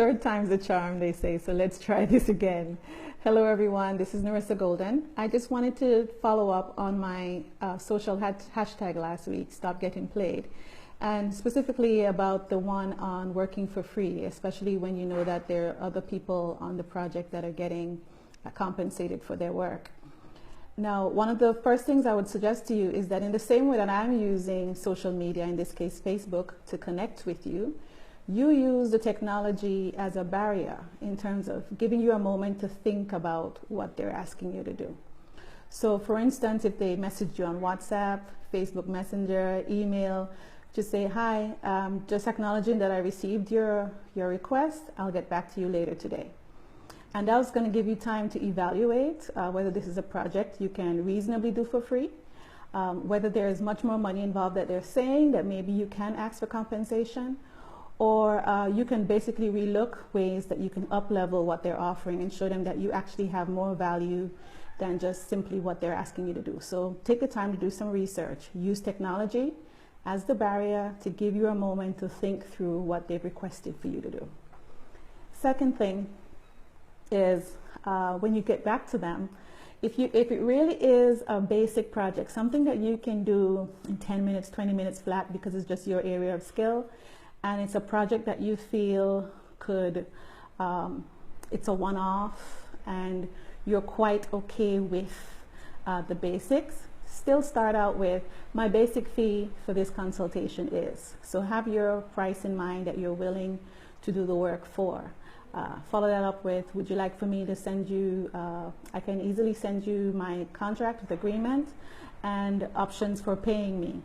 Third time's the charm, they say, so let's try this again. Hello everyone, this is Narissa Golden. I just wanted to follow up on my social hashtag last week, Stop Getting Played, and specifically about the one on working for free, especially when you know that there are other people on the project that are getting compensated for their work. Now, one of the first things I would suggest to you is that in the same way that I'm using social media, in this case Facebook, to connect with you, you use the technology as a barrier in terms of giving you a moment to think about what they're asking you to do. So for instance, if they message you on WhatsApp, Facebook Messenger, email, just say, hi, just acknowledging that I received your request. I'll get back to you later today. And that's going to give you time to evaluate whether this is a project you can reasonably do for free, whether there is much more money involved that they're saying that maybe you can ask for compensation, or you can basically relook ways that you can up-level what they're offering and show them that you actually have more value than just simply what they're asking you to do. So take the time to do some research. Use technology as the barrier to give you a moment to think through what they've requested for you to do. Second thing is when you get back to them, if it really is a basic project, something that you can do in 10 minutes, 20 minutes flat because it's just your area of skill, and it's a project that you feel could, it's a one-off and you're quite okay with the basics, still start out with, my basic fee for this consultation is. So have your price in mind that you're willing to do the work for. Follow that up with, would you like for me to send you, I can easily send you my contract with agreement and options for paying me.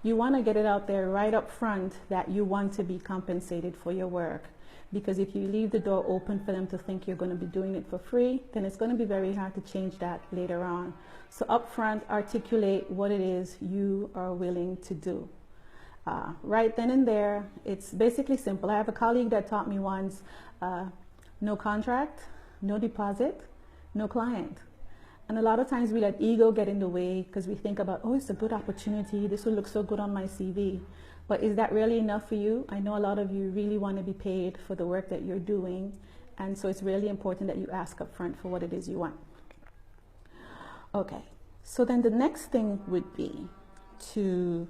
You want to get it out there right up front that you want to be compensated for your work. Because if you leave the door open for them to think you're going to be doing it for free, then it's going to be very hard to change that later on. So up front, articulate what it is you are willing to do. Right then and there, it's basically simple. I have a colleague that taught me once, no contract, no deposit, no client. And a lot of times we let ego get in the way because we think about, oh, it's a good opportunity. This will look so good on my CV. But is that really enough for you? I know a lot of you really want to be paid for the work that you're doing. And so it's really important that you ask up front for what it is you want. Okay, so then the next thing would be to,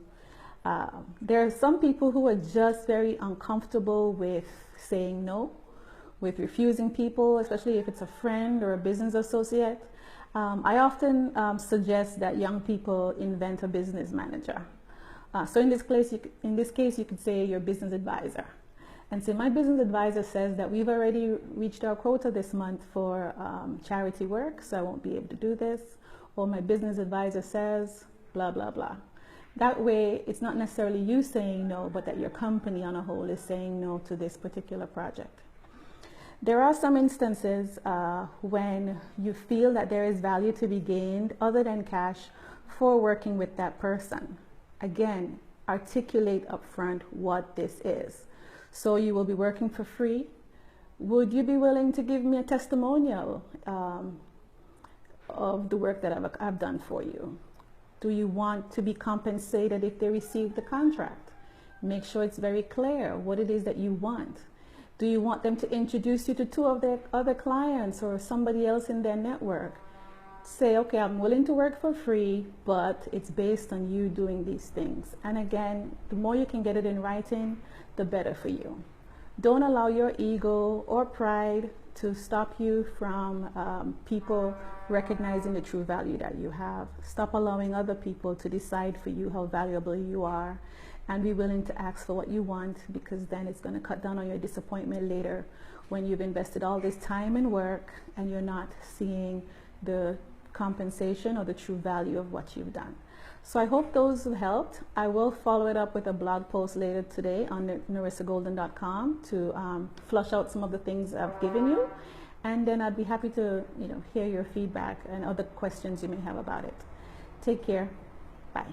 there are some people who are just very uncomfortable with saying no, with refusing people, especially if it's a friend or a business associate. I often suggest that young people invent a business manager. So in this case, you could say your business advisor. And say, my business advisor says that we've already reached our quota this month for charity work, so I won't be able to do this. Or my business advisor says, blah, blah, blah. That way, it's not necessarily you saying no, but that your company on a whole is saying no to this particular project. There are some instances when you feel that there is value to be gained other than cash for working with that person. Again, articulate upfront what this is. So you will be working for free. Would you be willing to give me a testimonial of the work that I've done for you? Do you want to be compensated if they receive the contract? Make sure it's very clear what it is that you want. Do you want them to introduce you to two of their other clients or somebody else in their network? Say, okay, I'm willing to work for free, but it's based on you doing these things. And again, the more you can get it in writing, the better for you. Don't allow your ego or pride to stop you from people recognizing the true value that you have. Stop allowing other people to decide for you how valuable you are, and be willing to ask for what you want, because then it's going to cut down on your disappointment later when you've invested all this time and work and you're not seeing the compensation or the true value of what you've done. So I hope those have helped. I will follow it up with a blog post later today on narissagolden.com to flush out some of the things I've given you, and then I'd be happy to hear your feedback and other questions you may have about it. Take care. Bye.